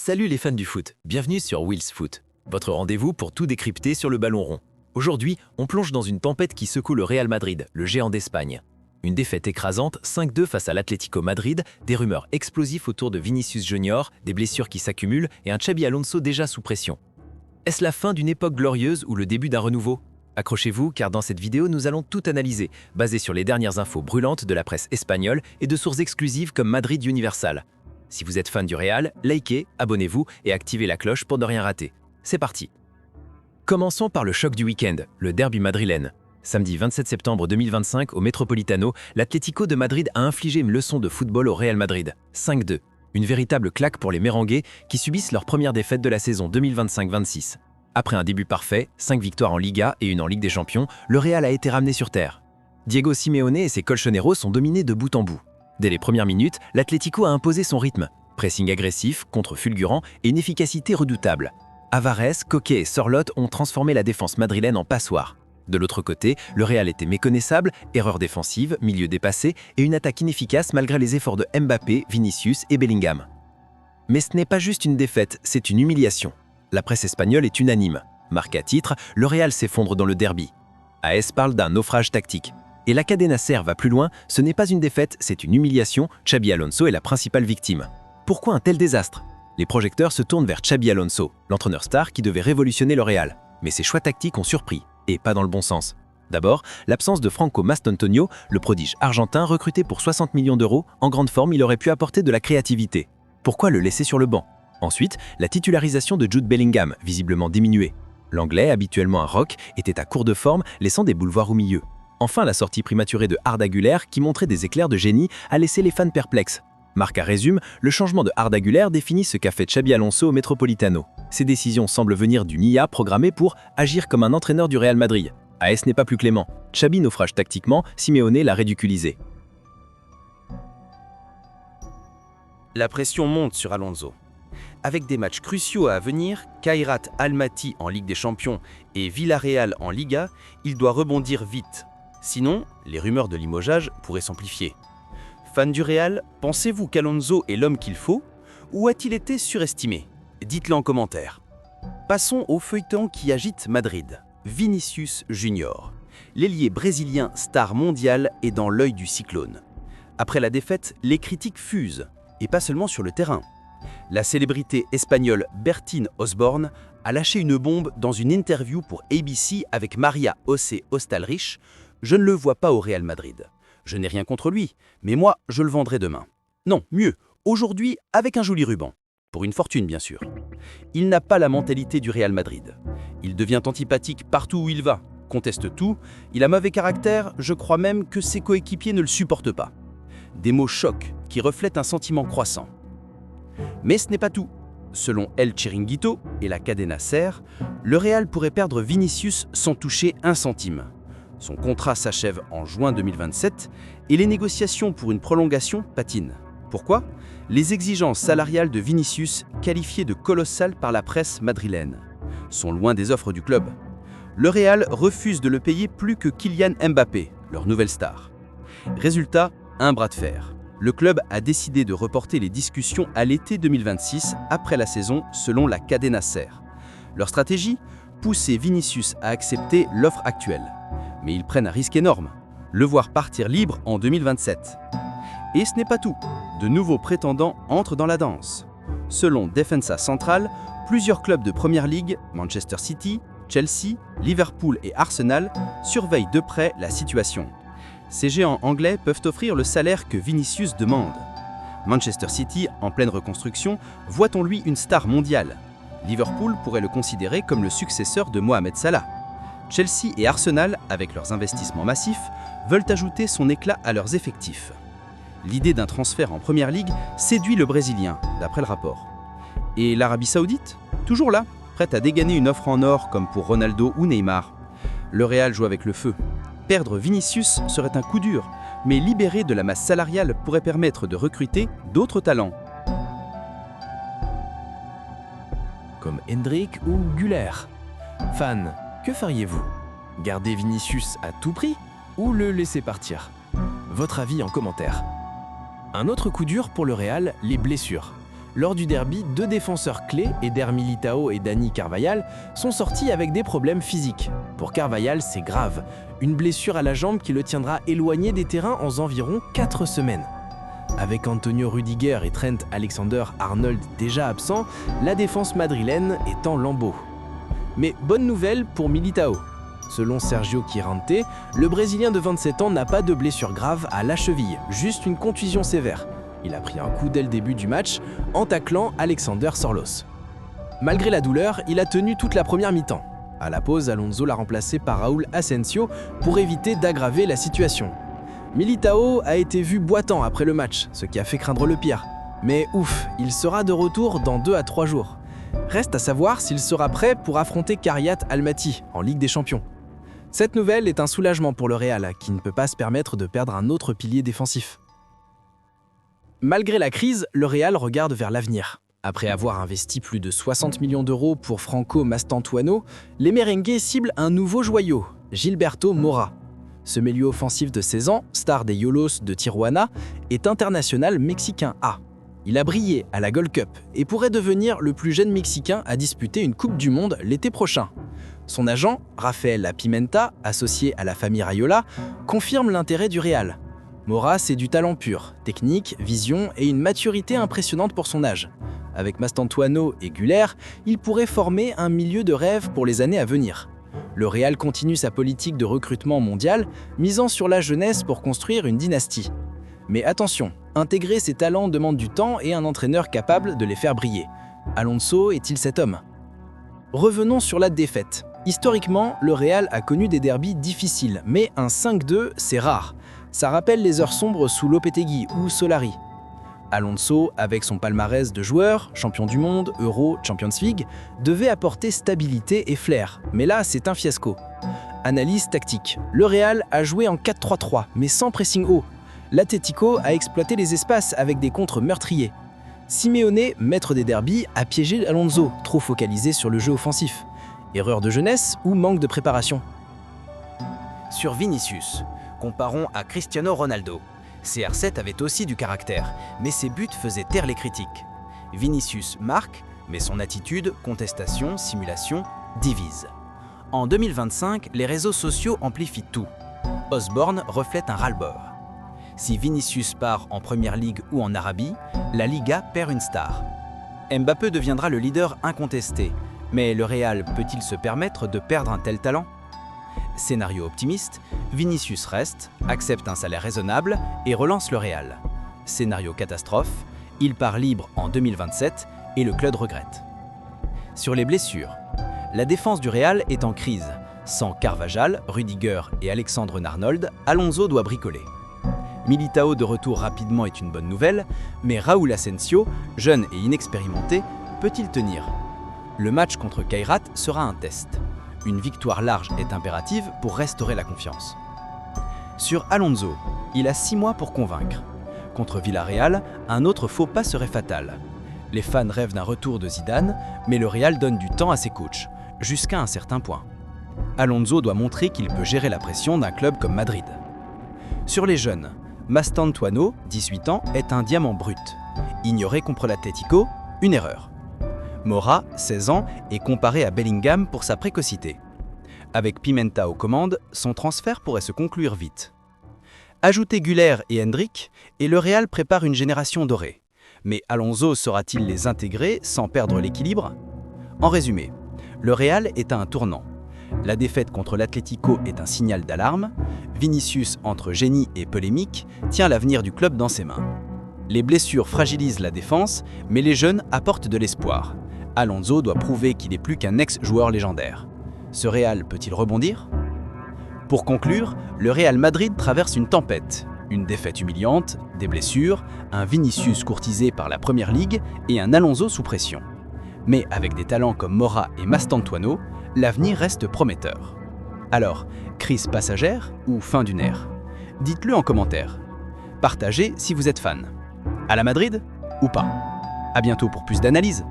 Salut les fans du foot, bienvenue sur Will's Foot, votre rendez-vous pour tout décrypter sur le ballon rond. Aujourd'hui, on plonge dans une tempête qui secoue le Real Madrid, le géant d'Espagne. Une défaite écrasante, 5-2 face à l'Atlético Madrid, des rumeurs explosives autour de Vinicius Junior, des blessures qui s'accumulent et un Xabi Alonso déjà sous pression. Est-ce la fin d'une époque glorieuse ou le début d'un renouveau? Accrochez-vous car dans cette vidéo, nous allons tout analyser, basé sur les dernières infos brûlantes de la presse espagnole et de sources exclusives comme Madrid Universal. Si vous êtes fan du Real, likez, abonnez-vous et activez la cloche pour ne rien rater. C'est parti. Commençons par le choc du week-end, le derby madrilène. Samedi 27 septembre 2025, au Metropolitano, l'Atlético de Madrid a infligé une leçon de football au Real Madrid, 5-2. Une véritable claque pour les Merengues qui subissent leur première défaite de la saison 2025-26. Après un début parfait, 5 victoires en Liga et une en Ligue des Champions, le Real a été ramené sur terre. Diego Simeone et ses colchoneros sont dominés de bout en bout. Dès les premières minutes, l'Atlético a imposé son rythme. Pressing agressif, contre fulgurant et une efficacité redoutable. Alvarez, Coquet et Sorloth ont transformé la défense madrilène en passoire. De l'autre côté, le Real était méconnaissable, erreurs défensives, milieu dépassé et une attaque inefficace malgré les efforts de Mbappé, Vinicius et Bellingham. Mais ce n'est pas juste une défaite, c'est une humiliation. La presse espagnole est unanime. Marque à titre, le Real s'effondre dans le derby. AS parle d'un naufrage tactique. Et la Cadena Ser va plus loin, ce n'est pas une défaite, c'est une humiliation, Xabi Alonso est la principale victime. Pourquoi un tel désastre? Les projecteurs se tournent vers Xabi Alonso, l'entraîneur star qui devait révolutionner le Real. Mais ses choix tactiques ont surpris, et pas dans le bon sens. D'abord, l'absence de Franco Mastantonio, le prodige argentin recruté pour 60 millions d'euros, en grande forme il aurait pu apporter de la créativité. Pourquoi le laisser sur le banc? Ensuite, la titularisation de Jude Bellingham, visiblement diminuée. L'anglais, habituellement un rock, était à court de forme, laissant des boulevards au milieu. Enfin, la sortie prématurée de Arda Güler, qui montrait des éclairs de génie, a laissé les fans perplexes. Marca résume, le changement de Arda Güler définit ce qu'a fait Xabi Alonso au Metropolitano. Ces décisions semblent venir d'une IA programmée pour agir comme un entraîneur du Real Madrid. AS n'est pas plus clément. Xabi naufrage tactiquement, Simeone l'a ridiculisé. La pression monte sur Alonso. Avec des matchs cruciaux à venir, Kairat Almaty en Ligue des Champions et Villarreal en Liga, il doit rebondir vite. Sinon, les rumeurs de limogeage pourraient s'amplifier. Fan du Real, pensez-vous qu'Alonso est l'homme qu'il faut ou a-t-il été surestimé? Dites-le en commentaire. Passons au feuilleton qui agite Madrid. Vinicius Junior. L'ailier brésilien star mondial est dans l'œil du cyclone. Après la défaite, les critiques fusent, et pas seulement sur le terrain. La célébrité espagnole Bertín Osborne a lâché une bombe dans une interview pour ABC avec Maria José Ostalrich. Je ne le vois pas au Real Madrid. Je n'ai rien contre lui, mais moi, je le vendrai demain. Non, mieux, aujourd'hui avec un joli ruban. Pour une fortune, bien sûr. Il n'a pas la mentalité du Real Madrid. Il devient antipathique partout où il va, conteste tout, il a mauvais caractère, je crois même que ses coéquipiers ne le supportent pas. Des mots chocs qui reflètent un sentiment croissant. Mais ce n'est pas tout. Selon El Chiringuito et la Cadena Ser, le Real pourrait perdre Vinicius sans toucher un centime. Son contrat s'achève en juin 2027 et les négociations pour une prolongation patinent. Pourquoi? Les exigences salariales de Vinicius, qualifiées de colossales par la presse madrilène, sont loin des offres du club. Le Real refuse de le payer plus que Kylian Mbappé, leur nouvelle star. Résultat, un bras de fer. Le club a décidé de reporter les discussions à l'été 2026 après la saison selon la Cadena Ser. Leur stratégie? Pousser Vinicius à accepter l'offre actuelle. Mais ils prennent un risque énorme, le voir partir libre en 2027. Et ce n'est pas tout. De nouveaux prétendants entrent dans la danse. Selon Defensa Central, plusieurs clubs de Première Ligue, Manchester City, Chelsea, Liverpool et Arsenal, surveillent de près la situation. Ces géants anglais peuvent offrir le salaire que Vinicius demande. Manchester City, en pleine reconstruction, voit en lui une star mondiale. Liverpool pourrait le considérer comme le successeur de Mohamed Salah. Chelsea et Arsenal, avec leurs investissements massifs, veulent ajouter son éclat à leurs effectifs. L'idée d'un transfert en Première Ligue séduit le Brésilien, d'après le rapport. Et l'Arabie Saoudite? Toujours là, prête à dégainer une offre en or comme pour Ronaldo ou Neymar. Le Real joue avec le feu. Perdre Vinicius serait un coup dur, mais libérer de la masse salariale pourrait permettre de recruter d'autres talents. Comme Hendrik ou Güler. Fan, que feriez-vous? Garder Vinicius à tout prix ou le laisser partir? Votre avis en commentaire. Un autre coup dur pour le Real, les blessures. Lors du derby, 2 défenseurs clés, Eder Militao et Dani Carvajal, sont sortis avec des problèmes physiques. Pour Carvajal, c'est grave. Une blessure à la jambe qui le tiendra éloigné des terrains en environ 4 semaines. Avec Antonio Rüdiger et Trent Alexander-Arnold déjà absents, la défense madrilène est en lambeaux. Mais bonne nouvelle pour Militao. Selon Sergio Quirante, le Brésilien de 27 ans n'a pas de blessure grave à la cheville, juste une contusion sévère. Il a pris un coup dès le début du match en taclant Alexander Sorloth. Malgré la douleur, il a tenu toute la première mi-temps. À la pause, Alonso l'a remplacé par Raúl Asensio pour éviter d'aggraver la situation. Militao a été vu boitant après le match, ce qui a fait craindre le pire. Mais ouf, il sera de retour dans 2 à 3 jours. Reste à savoir s'il sera prêt pour affronter Khayrat Almaty en Ligue des Champions. Cette nouvelle est un soulagement pour le Real, qui ne peut pas se permettre de perdre un autre pilier défensif. Malgré la crise, le Real regarde vers l'avenir. Après avoir investi plus de 60 millions d'euros pour Franco Mastantuono, les merengues ciblent un nouveau joyau, Gilberto Mora. Ce milieu offensif de 16 ans, star des Yolos de Tijuana, est international mexicain A. Il a brillé à la Gold Cup et pourrait devenir le plus jeune Mexicain à disputer une Coupe du Monde l'été prochain. Son agent, Rafael Pimenta, associé à la famille Raiola, confirme l'intérêt du Real. Mora, c'est du talent pur, technique, vision et une maturité impressionnante pour son âge. Avec Mastantuono et Güler, il pourrait former un milieu de rêve pour les années à venir. Le Real continue sa politique de recrutement mondial, misant sur la jeunesse pour construire une dynastie. Mais attention, intégrer ces talents demande du temps et un entraîneur capable de les faire briller. Alonso est-il cet homme? Revenons sur la défaite. Historiquement, le Real a connu des derbys difficiles, mais un 5-2, c'est rare. Ça rappelle les heures sombres sous Lopetegui ou Solari. Alonso, avec son palmarès de joueur, champion du monde, Euro, Champions League, devait apporter stabilité et flair. Mais là, c'est un fiasco. Analyse tactique. Le Real a joué en 4-3-3, mais sans pressing haut. L'Atlético a exploité les espaces avec des contres meurtriers. Simeone, maître des derbys, a piégé Alonso, trop focalisé sur le jeu offensif. Erreur de jeunesse ou manque de préparation? Sur Vinicius, comparons à Cristiano Ronaldo. CR7 avait aussi du caractère, mais ses buts faisaient taire les critiques. Vinicius marque, mais son attitude, contestation, simulation, divise. En 2025, les réseaux sociaux amplifient tout. Osborne reflète un ras-le-bol. Si Vinicius part en Première Ligue ou en Arabie, la Liga perd une star. Mbappé deviendra le leader incontesté, mais le Real peut-il se permettre de perdre un tel talent? Scénario optimiste, Vinicius reste, accepte un salaire raisonnable et relance le Real. Scénario catastrophe, il part libre en 2027 et le club regrette. Sur les blessures, la défense du Real est en crise. Sans Carvajal, Rüdiger et Alexander-Arnold, Alonso doit bricoler. Militao de retour rapidement est une bonne nouvelle, mais Raúl Asensio, jeune et inexpérimenté, peut-il tenir? Le match contre Khayrat sera un test. Une victoire large est impérative pour restaurer la confiance. Sur Alonso, il a 6 mois pour convaincre. Contre Villarreal, un autre faux pas serait fatal. Les fans rêvent d'un retour de Zidane, mais le Real donne du temps à ses coachs, jusqu'à un certain point. Alonso doit montrer qu'il peut gérer la pression d'un club comme Madrid. Sur les jeunes, Mastantuono, 18 ans, est un diamant brut. Ignoré contre l'Atlético, une erreur. Mora, 16 ans, est comparé à Bellingham pour sa précocité. Avec Pimenta aux commandes, son transfert pourrait se conclure vite. Ajoutez Güler et Hendrick, et le Real prépare une génération dorée. Mais Alonso saura-t-il les intégrer sans perdre l'équilibre? En résumé, le Real est à un tournant. La défaite contre l'Atlético est un signal d'alarme. Vinicius, entre génie et polémique, tient l'avenir du club dans ses mains. Les blessures fragilisent la défense, mais les jeunes apportent de l'espoir. Alonso doit prouver qu'il est plus qu'un ex-joueur légendaire. Ce Real peut-il rebondir? Pour conclure, le Real Madrid traverse une tempête. Une défaite humiliante, des blessures, un Vinicius courtisé par la Première Ligue et un Alonso sous pression. Mais avec des talents comme Mora et Mastantuono, l'avenir reste prometteur. Alors, crise passagère ou fin d'une ère? Dites-le en commentaire. Partagez si vous êtes fan. À la Madrid ou pas? À bientôt pour plus d'analyses.